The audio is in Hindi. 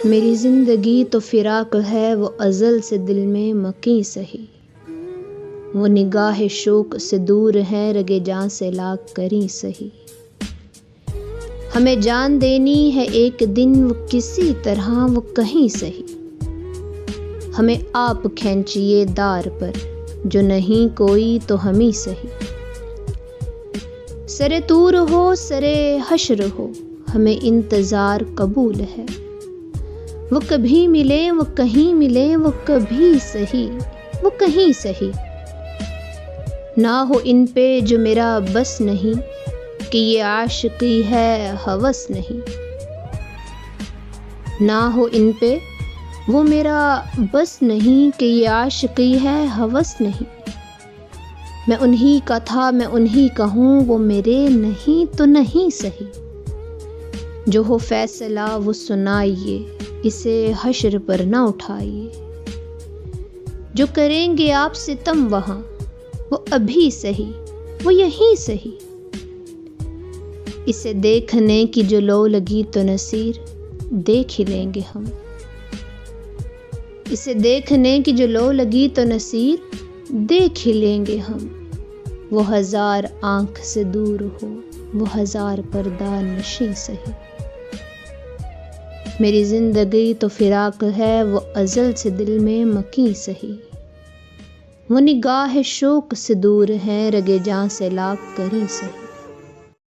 मेरी ज़िंदगी तो फ़िराक है, वो अज़ल से दिल में मकी सही। वो निगाह शौक़ से दूर है, रगे जान से लाग करी सही। हमें जान देनी है एक दिन, वो किसी तरह वो कहीं सही। हमें आप खींचिए दार पर, जो नहीं कोई तो हम ही सही। सरे तूर हो सरे हश्र हो, हमें इंतज़ार कबूल है। वो कभी मिले वो कहीं मिले, वो कभी सही वो कहीं सही। ना हो इन पे जो मेरा बस नहीं, कि ये आशिकी है हवस नहीं। ना हो इन पे वो मेरा बस नहीं, कि ये आशिकी है हवस नहीं। मैं उन्हीं का था मैं उन्हीं का हूँ, वो मेरे नहीं तो नहीं सही। जो हो फैसला वो सुनाइए, इसे हश्र पर ना उठाइए। जो करेंगे आप सितम वहाँ, वो अभी सही वो यहीं सही। इसे देखने की जो लो लगी तो नसीर देख ही लेंगे हम। इसे देखने की जो लो लगी तो नसीर देख ही लेंगे हम। वो हज़ार आँख से दूर हो, वो हज़ार पर्दा नशी सही। मेरी ज़िंदगी तो फ़िराक है, वो अज़ल से दिल में मकी सही। वो निगाह शौक़ से दूर है, रगे जान से लाग करी सही।